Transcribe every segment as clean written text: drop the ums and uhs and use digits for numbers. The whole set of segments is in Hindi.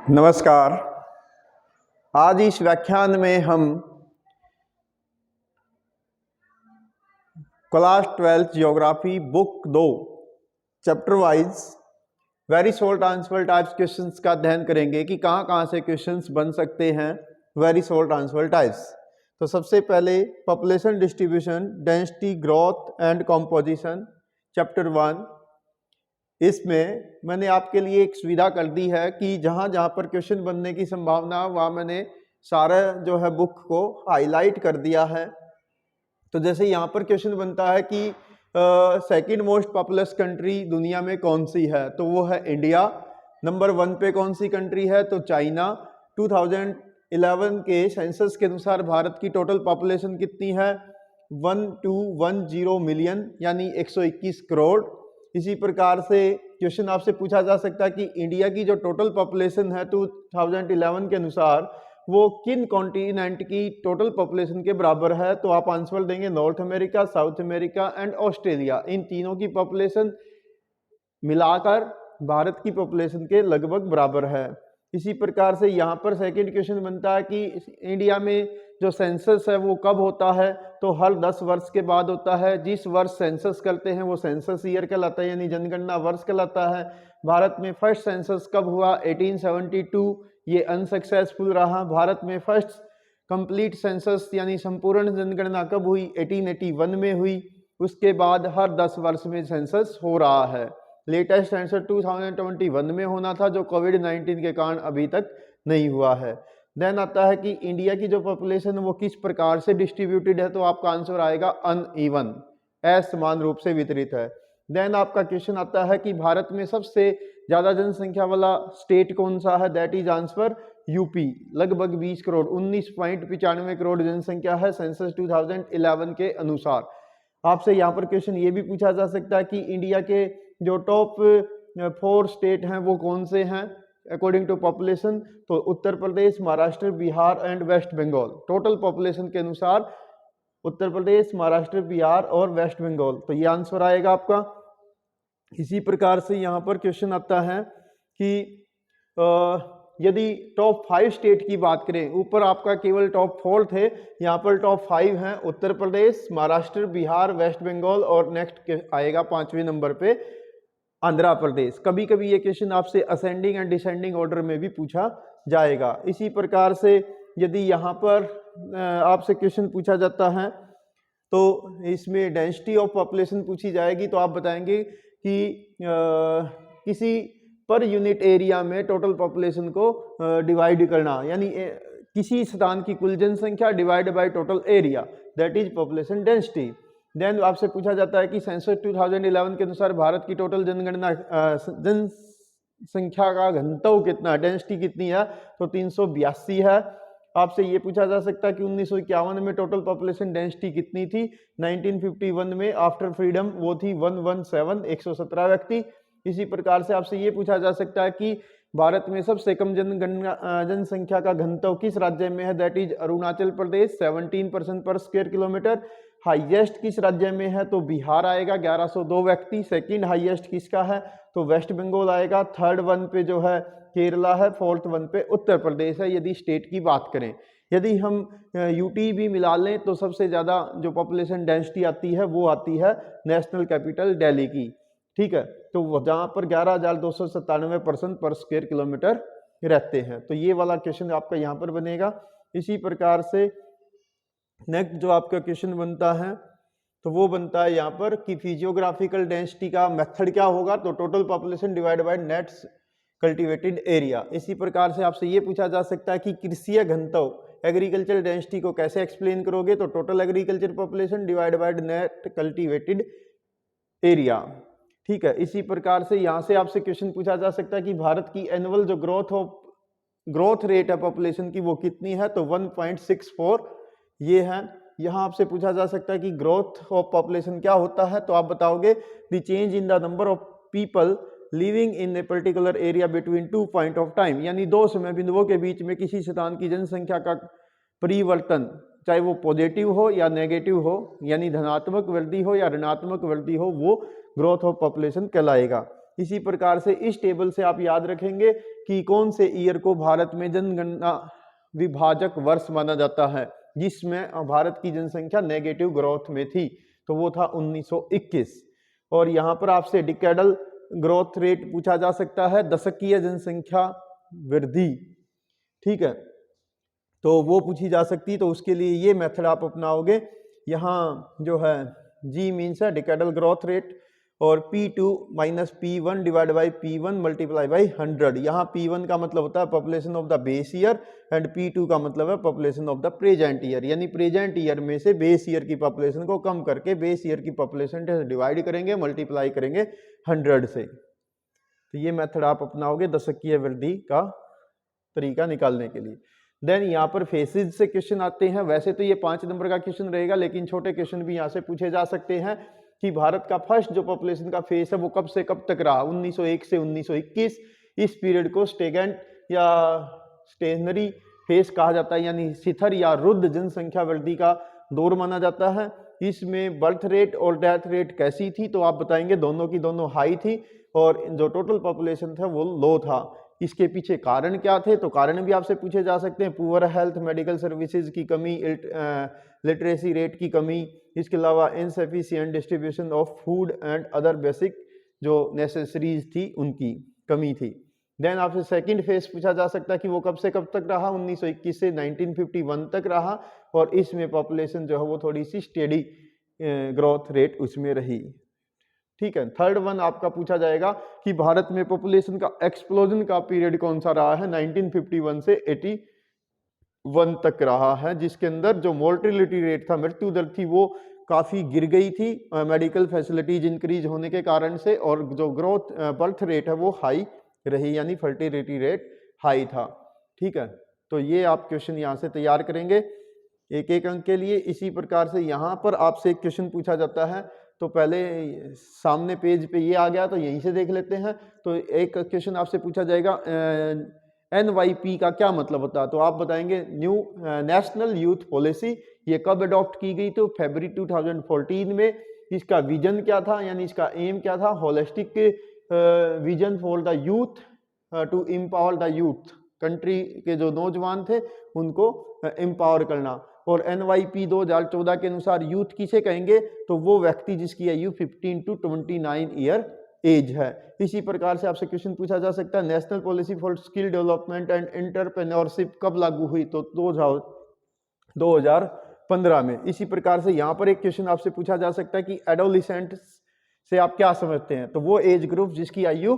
नमस्कार। आज इस व्याख्यान में हम class 12 geography book 2 chapter wise very short answer types questions का अध्ययन करेंगे कि कहाँ से क्वेश्चंस बन सकते हैं वेरी शॉर्ट आंसर टाइप्स। तो सबसे पहले population distribution, density, growth and composition chapter 1। इसमें मैंने आपके लिए एक सुविधा कर दी है कि जहाँ जहाँ पर क्वेश्चन बनने की संभावना वहाँ मैंने सारा जो है बुक को हाईलाइट कर दिया है। तो जैसे यहाँ पर क्वेश्चन बनता है कि सेकंड मोस्ट पॉपुलस कंट्री दुनिया में कौन सी है, तो वो है इंडिया। नंबर 1 पे कौन सी कंट्री है, तो चाइना। 2011 के सेंसस के अनुसार भारत की टोटल पॉपुलेशन कितनी है, 1210 मिलियन यानी 121 करोड़। इसी प्रकार से क्वेश्चन आपसे पूछा जा सकता है कि इंडिया की जो टोटल पॉपुलेशन है 2011 के अनुसार वो किन कॉन्टिनेंट की टोटल पॉपुलेशन के बराबर है, तो आप आंसर देंगे North America, South America and Australia. इन तीनों की पॉपुलेशन मिलाकर भारत की पॉपुलेशन के लगभग बराबर है। इसी प्रकार से यहाँ पर सेकंड क्वेश्चन बनता है कि इंडिया में जो सेंसस है वो कब होता है, तो हर 10 वर्ष के बाद होता है। जिस वर्ष सेंसस करते हैं वो सेंसस ईयर कहलाता है यानी जनगणना वर्ष कहलाता है। भारत में फर्स्ट सेंसस कब हुआ, 1872, ये अनसक्सेसफुल रहा। भारत में फर्स्ट कंप्लीट सेंसस यानी संपूर्ण जनगणना कब हुई, 1881 में हुई। उसके बाद हर 10 वर्ष में सेंसस हो रहा है। लेटेस्ट सेंसस 2021 में होना था जो कोविड-19 के कारण अभी तक नहीं हुआ है। देन आता है कि इंडिया की जो पॉपुलेशन है वो किस प्रकार से डिस्ट्रीब्यूटेड है, तो आपका आंसर आएगा अनइवन, असमान रूप से वितरित है। देन आपका क्वेश्चन आता है कि भारत में सबसे ज्यादा जनसंख्या वाला स्टेट कौन सा है, दैट इज आंसर यूपी। लगभग 20 करोड़ 19.95 करोड़ जनसंख्या है सेंसस 2011 के अनुसार। आपसे यहाँ पर क्वेश्चन ये भी पूछा जा सकता है कि इंडिया के जो टॉप 4 स्टेट हैं वो कौन से हैं अकॉर्डिंग टू पॉपुलेशन, तो Uttar Pradesh, Maharashtra, Bihar and West Bengal. Total population के अनुसार उत्तर प्रदेश, महाराष्ट्र, बिहार और वेस्ट बंगाल, तो ये आंसर आएगा आपका। इसी प्रकार से यहाँ पर क्वेश्चन आता है कि यदि टॉप 5 स्टेट की बात करें, ऊपर आपका केवल टॉप 4 थे, यहाँ पर टॉप 5 हैं उत्तर प्रदेश, महाराष्ट्र, बिहार, वेस्ट बंगाल और नेक्स्ट आएगा 5वें नंबर पे आंध्र प्रदेश। कभी कभी ये क्वेश्चन आपसे असेंडिंग एंड डिसेंडिंग ऑर्डर में भी पूछा जाएगा। इसी प्रकार से यदि यहाँ पर आपसे क्वेश्चन पूछा जाता है तो इसमें डेंसिटी ऑफ पॉपुलेशन पूछी जाएगी, तो आप बताएंगे कि किसी पर यूनिट एरिया में टोटल पॉपुलेशन को डिवाइड करना, यानी किसी स्थान की कुल जनसंख्या divide by total area, that is population density. Then आपसे पूछा जाता है कि सेंसस 2011 के अनुसार भारत की टोटल जनगणना जनसंख्या का घनत्व कितना, डेंसिटी कितनी है, तो 382 है। आपसे ये पूछा जा सकता है कि 1951 में टोटल पॉपुलेशन डेंसिटी कितनी थी, 1951 में आफ्टर फ्रीडम वो थी 117, 117 व्यक्ति। इसी प्रकार से आपसे ये पूछा जा सकता है कि भारत में सबसे कम जनसंख्या का घनत्व किस राज्य में है, दैट इज अरुणाचल प्रदेश, 17% पर स्क्वायर किलोमीटर। हाईएस्ट किस राज्य में है, तो बिहार आएगा, 1102 व्यक्ति। सेकंड हाईएस्ट किसका है, तो वेस्ट बंगाल आएगा। थर्ड वन पे जो है केरला है, फोर्थ वन पे उत्तर प्रदेश है यदि स्टेट की बात करें। यदि हम यूटी भी मिला लें तो सबसे ज़्यादा जो पॉपुलेशन डेंसिटी आती है वो आती है नेशनल कैपिटल दिल्ली की, ठीक है, तो जहाँ पर 11,297 पर स्क्वायर किलोमीटर रहते हैं। तो ये वाला क्वेश्चन आपका यहाँ पर बनेगा। इसी प्रकार से नेक्स्ट जो आपका क्वेश्चन बनता है तो वो बनता है यहाँ पर कि फिजियोग्राफिकल डेंसिटी का मेथड क्या होगा, तो total population divide by net cultivated area. इसी प्रकार से आपसे ये पूछा जा सकता है कि कृषि घनत्व एग्रीकल्चर डेंसिटी को कैसे एक्सप्लेन करोगे, तो total agriculture population divide by net cultivated area, ठीक है। इसी प्रकार से यहाँ से आपसे क्वेश्चन पूछा जा सकता है कि भारत की एनुअल जो ग्रोथ रेट है पॉपुलेशन की वो कितनी है, तो 1.64 ये है। यहाँ आपसे पूछा जा सकता है कि ग्रोथ ऑफ पॉपुलेशन क्या होता है, तो आप बताओगे the change in the number of people living in a particular area between 2 point of time, यानी 2 समय बिंदुओं के बीच में किसी स्थान की जनसंख्या का परिवर्तन, चाहे वो पॉजिटिव हो या नेगेटिव हो, यानी धनात्मक वृद्धि हो या ऋणात्मक वृद्धि हो, वो ग्रोथ ऑफ पॉपुलेशन कहलाएगा। इसी प्रकार से इस टेबल से आप याद रखेंगे कि कौन से ईयर को भारत में जनगणना विभाजक वर्ष माना जाता है जिसमें भारत की जनसंख्या नेगेटिव ग्रोथ में थी, तो वो था 1921। और यहाँ पर आपसे डिकेडल ग्रोथ रेट पूछा जा सकता है, दशकीय जनसंख्या वृद्धि, ठीक है, तो वो पूछी जा सकती है। तो उसके लिए ये मेथड आप अपनाओगे। यहाँ जो है जी मीन्स है डिकेडल ग्रोथ रेट, और P2 minus P1 divide by P1 multiply by 100। यहाँ P1 का मतलब होता है population of the base year and P2 का मतलब है population of the present year, यानी प्रेजेंट ईयर में से बेस ईयर की पॉपुलेशन को कम करके बेस ईयर की पॉपुलेशन से डिवाइड करेंगे, मल्टीप्लाई करेंगे 100 से। तो ये मेथड आप अपनाओगे दशकीय वृद्धि का तरीका निकालने के लिए। देन यहाँ पर फेसेज से क्वेश्चन आते हैं। वैसे तो ये 5 नंबर का क्वेश्चन रहेगा, लेकिन छोटे क्वेश्चन भी यहाँ से पूछे जा सकते हैं कि भारत का फर्स्ट जो पॉपुलेशन का फेस है वो कब से कब तक रहा, 1901 से 1921। इस पीरियड को स्टेगेंट या स्टेशनरी फेस कहा जाता है, यानी शिथिर या रुद्ध जनसंख्या वृद्धि का दौर माना जाता है। इसमें बर्थ रेट और डेथ रेट कैसी थी, तो आप बताएंगे दोनों की दोनों हाई थी और जो टोटल पॉपुलेशन था वो लो था। इसके पीछे कारण क्या थे, तो कारण भी आपसे पूछे जा सकते हैं। पुअर हेल्थ, मेडिकल सर्विसेज की कमी, लिटरेसी रेट की कमी, इसके अलावा insufficient distribution of food and other basic जो नेसेसरीज थी उनकी कमी थी। देन आपसे सेकंड फेज पूछा जा सकता है कि वो कब से कब तक रहा, 1921 से 1951 तक रहा, और इसमें पॉपुलेशन जो है वो थोड़ी सी स्टेडी ग्रोथ रेट उसमें रही, ठीक है। थर्ड वन आपका पूछा जाएगा कि भारत में पॉपुलेशन का एक्सप्लोजन का पीरियड कौन सा रहा है, 1951 से 81 तक रहा है, जिसके अंदर जो मोर्टिलिटी रेट था, मृत्यु दर थी, वो काफी गिर गई थी मेडिकल फैसिलिटीज इंक्रीज होने के कारण से, और जो ग्रोथ बर्थ रेट है वो हाई रही, यानी फर्टिलिटी रेट हाई था, ठीक है। तो ये आप क्वेश्चन यहाँ से तैयार करेंगे एक एक अंक के लिए। इसी प्रकार से यहाँ पर आपसे एक क्वेश्चन पूछा जाता है, तो पहले सामने पेज पे ये आ गया, तो यहीं से देख लेते हैं। तो एक क्वेश्चन आपसे पूछा जाएगा NYP का क्या मतलब होता है, तो आप बताएंगे न्यू नेशनल यूथ पॉलिसी, ये कब अडॉप्ट की गई, तो फरवरी 2014 में। इसका विजन क्या था, यानी इसका एम क्या था, holistic vision for the youth to empower the youth, country के जो नौजवान थे उनको एम्पावर करना। और NYP 2014 के अनुसार यूथ किसे कहेंगे, तो वो व्यक्ति जिसकी आयु 15 टू 29 ईयर एज है। इसी प्रकार से आपसे क्वेश्चन पूछा जा सकता है national policy for skill development and entrepreneurship कब लागू हुई, तो 2015 में। इसी प्रकार से यहाँ पर एक क्वेश्चन आपसे पूछा जा सकता है कि एडोलिसेंट से आप क्या समझते हैं, तो वो एज ग्रुप जिसकी आयु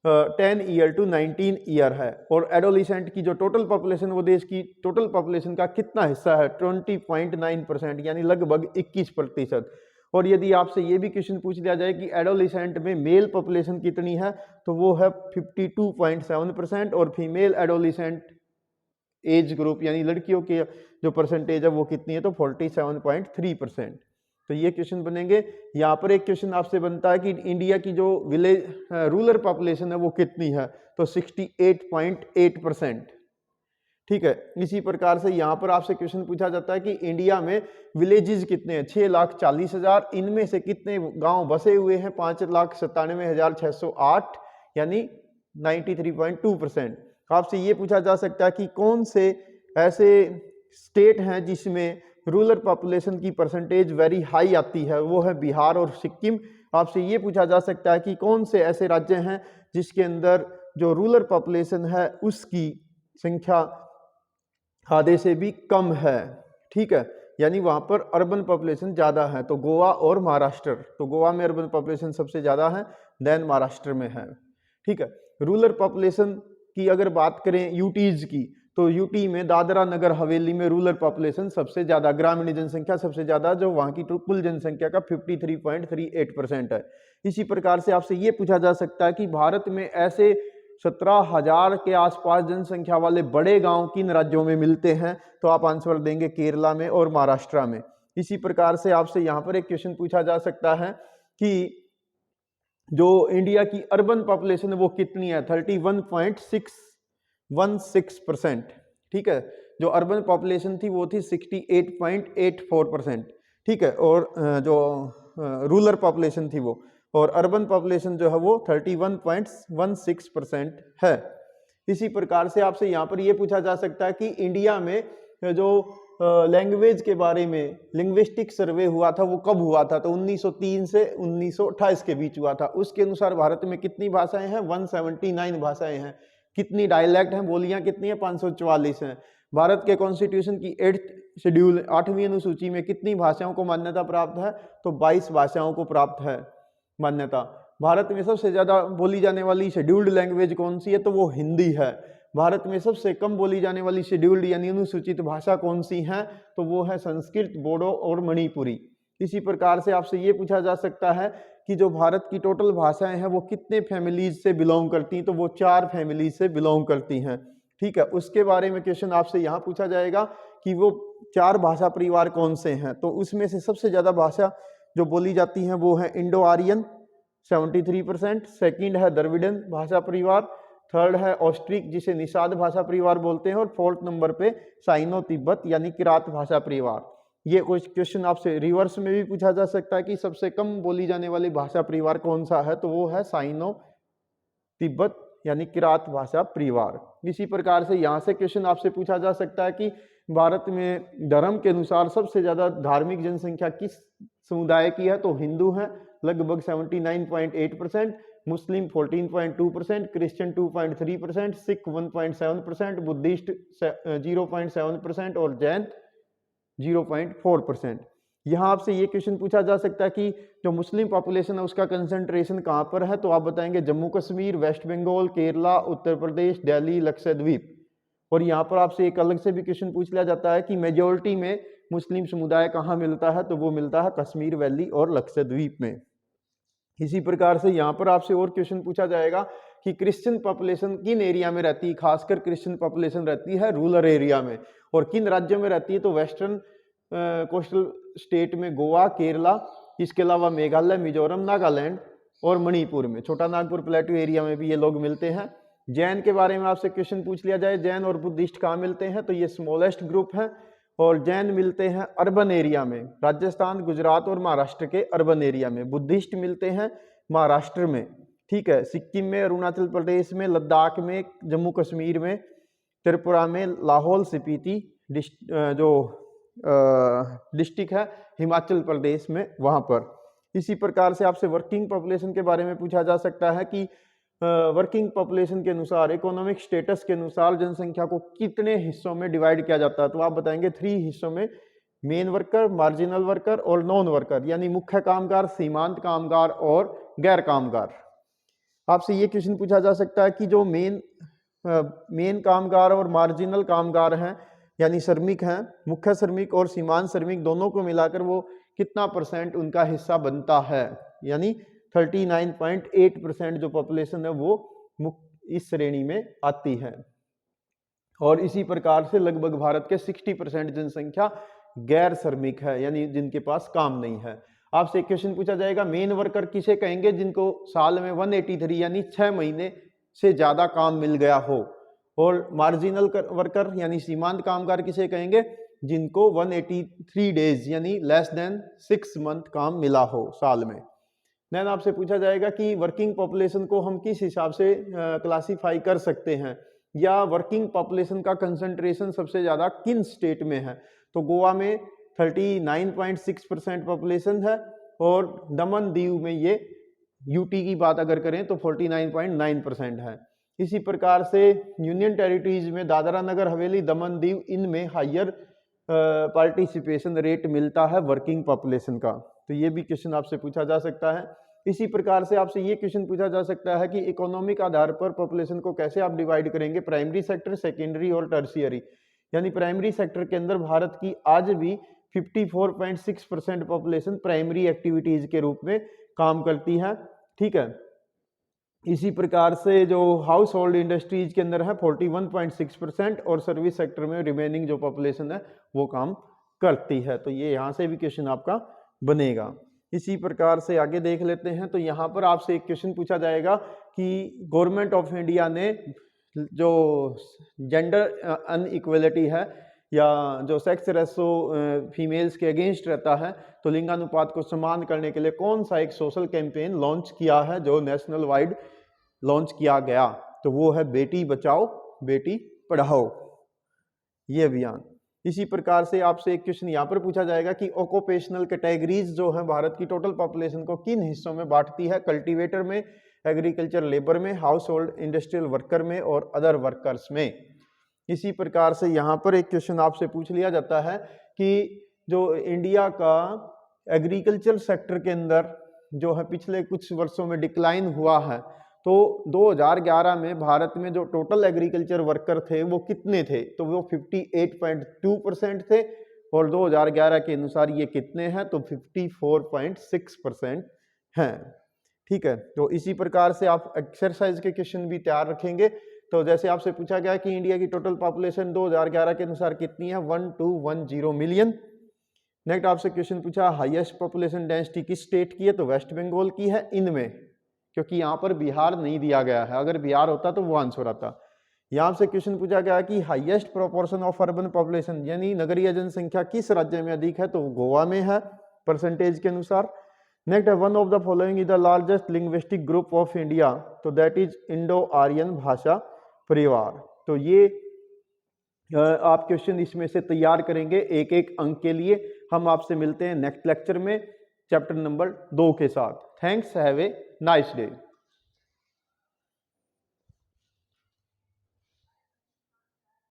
10 ईयर टू 19 ईयर है। और एडोलिसेंट की जो टोटल पॉपुलेशन, वो देश की टोटल पॉपुलेशन का कितना हिस्सा है, 20.9%, यानी लगभग 21%। और यदि आपसे ये भी क्वेश्चन पूछ दिया जाए कि एडोलिसेंट में मेल पॉपुलेशन कितनी है, तो वो है 52.7%, और फीमेल एडोलिसेंट एज ग्रुप यानी लड़कियों के जो परसेंटेज है वो कितनी है, तो 47.3%। तो ये क्वेश्चन बनेंगे। यहाँ पर एक क्वेश्चन आपसे बनता है कि इंडिया की जो विलेज रूरल पॉपुलेशन है वो कितनी है, तो 68.8%, ठीक है। इसी प्रकार से यहाँ पर आपसे क्वेश्चन पूछा जाता है कि इंडिया में विलेजेस कितने हैं, 6,40,000, इनमें से कितने गांव बसे हुए हैं, 5,97,608, यानी 93.2%। आपसे ये पूछा जा सकता है कि कौन से ऐसे स्टेट हैं जिसमें रूरल पॉपुलेशन की परसेंटेज वेरी हाई आती है, वो है बिहार और सिक्किम। आपसे ये पूछा जा सकता है कि कौन से ऐसे राज्य हैं जिसके अंदर जो रूरल पॉपुलेशन है उसकी संख्या आधे से भी कम है, ठीक है, यानी वहां पर अर्बन पॉपुलेशन ज्यादा है, तो गोवा और महाराष्ट्र। तो गोवा में अर्बन पॉपुलेशन सबसे ज्यादा है, देन महाराष्ट्र में है, ठीक है। रूरल पॉपुलेशन की अगर बात करें यूटीज की, तो यूटी में दादरा नगर हवेली में रूरल पॉपुलेशन सबसे ज्यादा, ग्रामीण जनसंख्या सबसे ज्यादा, जो वहां की कुल जनसंख्या का 53.38% है। इसी प्रकार से आपसे ये पूछा जा सकता है कि भारत में ऐसे 17,000 के आसपास जनसंख्या वाले बड़े गांव किन राज्यों में मिलते हैं, तो आप आंसर देंगे केरला में और महाराष्ट्र में। इसी प्रकार से आपसे यहाँ पर एक क्वेश्चन पूछा जा सकता है कि जो इंडिया की अर्बन पॉपुलेशन है वो कितनी है, 31.616%, ठीक है। जो अर्बन पॉपुलेशन थी वो थी 68.84%, ठीक है। और जो रूरल पॉपुलेशन थी वो, और अर्बन पॉपुलेशन जो है वो 31.16% है। इसी प्रकार से आपसे यहाँ पर ये पूछा जा सकता है कि इंडिया में जो लैंग्वेज के बारे में लिंग्विस्टिक सर्वे हुआ था वो कब हुआ था, तो 1903 से 1928 के बीच हुआ था। उसके अनुसार भारत में कितनी भाषाएं हैं, 179 भाषाएं हैं। कितनी डायलैक्ट हैं, बोलियां कितनी हैं, 544 हैं। भारत के कॉन्स्टिट्यूशन की 8th शेड्यूल 8वीं अनुसूची में कितनी भाषाओं को मान्यता प्राप्त है, तो 22 भाषाओं को प्राप्त है मान्यता। भारत में सबसे ज्यादा बोली जाने वाली शेड्यूल्ड लैंग्वेज कौन सी है, तो वो हिंदी है। भारत में सबसे कम बोली जाने वाली शेड्यूल्ड यानी अनुसूचित भाषा कौन सी है, तो वो है संस्कृत, बोडो और मणिपुरी। इसी प्रकार से आपसे ये पूछा जा सकता है कि जो भारत की टोटल भाषाएं हैं वो कितने फैमिलीज से बिलोंग करती हैं, तो वो 4 फैमिलीज से बिलोंग करती हैं। ठीक है, उसके बारे में क्वेश्चन आपसे यहाँ पूछा जाएगा कि वो 4 भाषा परिवार कौन से हैं। तो उसमें से सबसे ज्यादा भाषा जो बोली जाती है वो है इंडो आर्यन 73%, सेकंड है द्रविड़न भाषा परिवार, थर्ड है ऑस्ट्रिक जिसे निषाद भाषा परिवार बोलते हैं, और 4th नंबर पे साइनो तिब्बत यानी किरात भाषा परिवार। ये कुछ क्वेश्चन आपसे रिवर्स में भी पूछा जा सकता है कि सबसे कम बोली जाने वाली भाषा परिवार कौन सा है, तो वो है साइनो तिब्बत यानी किरात भाषा परिवार। इसी प्रकार से यहाँ से क्वेश्चन आपसे पूछा जा सकता है कि भारत में धर्म के अनुसार सबसे ज्यादा धार्मिक जनसंख्या किस समुदाय की है, तो हिंदू है लगभग 79.8%, मुस्लिम 14.2%, क्रिश्चियन 2.3%, सिख 1.7%, बुद्धिस्ट 0.7% और जैन 0.4%। यहाँ आपसे ये क्वेश्चन पूछा जा सकता है कि जो मुस्लिम पॉपुलेशन है उसका कंसंट्रेशन कहाँ पर है, तो आप बताएंगे जम्मू कश्मीर, वेस्ट बंगाल, केरला, उत्तर प्रदेश, दिल्ली, लक्षद्वीप। और यहाँ पर आपसे एक अलग से भी क्वेश्चन पूछ लिया जाता है कि मेजोरिटी में मुस्लिम समुदाय कहाँ मिलता है, तो वो मिलता है कश्मीर वैली और लक्षद्वीप में। इसी प्रकार से यहाँ पर आपसे और क्वेश्चन पूछा जाएगा कि क्रिश्चियन पॉपुलेशन किन एरिया में रहती है, खासकर क्रिश्चियन पॉपुलेशन रहती है रूरल एरिया में, और किन राज्यों में रहती है, तो वेस्टर्न कोस्टल स्टेट में गोवा, केरला, इसके अलावा मेघालय, मिजोरम, नागालैंड और मणिपुर में, छोटा नागपुर प्लेटू एरिया में भी ये लोग मिलते हैं। जैन के बारे में आपसे क्वेश्चन पूछ लिया जाए, जैन और बुद्धिस्ट कहाँ मिलते हैं, तो ये स्मॉलेस्ट ग्रुप है, और जैन मिलते हैं अर्बन एरिया में, राजस्थान, गुजरात और महाराष्ट्र के अर्बन एरिया में। बुद्धिस्ट मिलते हैं महाराष्ट्र में, ठीक है, सिक्किम में, अरुणाचल प्रदेश में, लद्दाख में, जम्मू कश्मीर में, त्रिपुरा में, लाहौल स्पीति जो डिस्ट्रिक्ट है हिमाचल प्रदेश में, वहां पर। इसी प्रकार से आपसे वर्किंग पॉपुलेशन के बारे में पूछा जा सकता है कि वर्किंग पॉपुलेशन के अनुसार, इकोनॉमिक स्टेटस के अनुसार जनसंख्या को कितने हिस्सों में डिवाइड किया जाता है, तो आप बताएंगे 3 हिस्सों में, मेन वर्कर, मार्जिनल वर्कर और नॉन वर्कर, यानी मुख्य कामगार, सीमांत कामगार और गैर कामगार। आपसे ये क्वेश्चन पूछा जा सकता है कि जो मेन कामगार और मार्जिनल कामगार हैं यानी श्रमिक हैं, मुख्य श्रमिक और सीमांत श्रमिक दोनों को मिलाकर वो कितना % उनका हिस्सा बनता है, यानी 39.8% जो पॉपुलेशन है वो इस श्रेणी में आती है। और इसी प्रकार से लगभग भारत के 60% जनसंख्या गैर श्रमिक है, यानी जिनके पास काम नहीं है। आपसे एक क्वेश्चन पूछा जाएगा, मेन वर्कर किसे कहेंगे जिनको साल में 183 यानी 6 महीने से ज्यादा काम मिल गया हो, और मार्जिनल वर्कर यानी सीमांत कामगार किसे कहेंगे जिनको 183 डेज यानी लेस देन 6 मंथ काम मिला हो साल में। देन आपसे पूछा जाएगा कि वर्किंग पॉपुलेशन को हम किस हिसाब से क्लासीफाई कर सकते हैं, या वर्किंग पॉपुलेशन का कंसंट्रेशन सबसे ज्यादा किन स्टेट में है, तो गोवा में 39.6% पॉपुलेशन है, और दमन दीव में ये यूटी की बात अगर करें तो 49.9% है। इसी प्रकार से यूनियन टेरिटरीज में दादरा नगर हवेली, दमन दीव, इनमें हायर पार्टिसिपेशन रेट मिलता है वर्किंग पॉपुलेशन का। तो ये भी क्वेश्चन आपसे पूछा जा सकता है। इसी प्रकार से आपसे ये क्वेश्चन पूछा जा सकता है कि इकोनॉमिक आधार पर पॉपुलेशन को कैसे आप डिवाइड करेंगे, प्राइमरी सेक्टर, सेकेंडरी और टर्शियरी। यानी प्राइमरी सेक्टर के अंदर भारत की आज भी 54.6% पॉपुलेशन प्राइमरी एक्टिविटीज के रूप में काम करती है, ठीक है। इसी प्रकार से जो हाउस होल्ड इंडस्ट्रीज के अंदर है 41.6%, और सर्विस सेक्टर में रिमेनिंग जो पॉपुलेशन है वो काम करती है। तो ये यहाँ से भी क्वेश्चन आपका बनेगा। इसी प्रकार से आगे देख लेते हैं। तो यहाँ पर आपसे एक क्वेश्चन पूछा जाएगा कि गवर्नमेंट ऑफ इंडिया ने जो जेंडर अनइक्वलिटी है या जो सेक्स रेशो फीमेल्स के अगेंस्ट रहता है, तो लिंगानुपात को समान करने के लिए कौन सा एक सोशल कैंपेन लॉन्च किया है जो नेशनल वाइड लॉन्च किया गया। तो वो है बेटी बचाओ बेटी पढ़ाओ, ये अभियान। इसी प्रकार से आपसे एक क्वेश्चन यहाँ पर पूछा जाएगा कि ऑक्यूपेशनल कैटेगरीज जो है भारत की टोटल पॉपुलेशन को किन हिस्सों में बांटती है, कल्टीवेटर में, एग्रीकल्चर लेबर में, हाउस होल्ड इंडस्ट्रियल वर्कर में और अदर वर्कर्स में। इसी प्रकार से यहाँ पर एक क्वेश्चन आपसे पूछ लिया जाता है कि जो इंडिया का एग्रीकल्चर सेक्टर के अंदर जो है पिछले कुछ वर्षों में डिक्लाइन हुआ है, तो 2011 में भारत में जो टोटल एग्रीकल्चर वर्कर थे वो कितने थे, तो वो 58.2% थे और 2011 के अनुसार ये कितने हैं, तो 54.6% हैं। ठीक है, तो इसी प्रकार से आप एक्सरसाइज के क्वेश्चन भी तैयार रखेंगे। तो जैसे आपसे पूछा गया कि इंडिया की टोटल पॉपुलेशन 2011 के अनुसार कितनी है, 1210 मिलियन। नेक्स्ट आपसे क्वेश्चन पूछा हाईएस्ट पॉपुलेशन डेंसिटी किस स्टेट की है, तो वेस्ट बंगाल की है इनमें, क्योंकि यहाँ पर बिहार नहीं दिया गया है, अगर बिहार होता तो वो आंसर आता। यहाँ से क्वेश्चन पूछा गया कि highest proportion of urban population यानी नगरीय जनसंख्या किस राज्य में अधिक है, तो गोवा में है परसेंटेज के अनुसार। नेक्स्ट है one of the following is the largest linguistic group of India, तो दैट इज इंडो आर्यन भाषा परिवार। तो ये आप क्वेश्चन इसमें से तैयार करेंगे एक एक अंक के लिए। हम आपसे मिलते हैं नेक्स्ट लेक्चर में चैप्टर नंबर 2 के साथ। Thanks, have a nice day.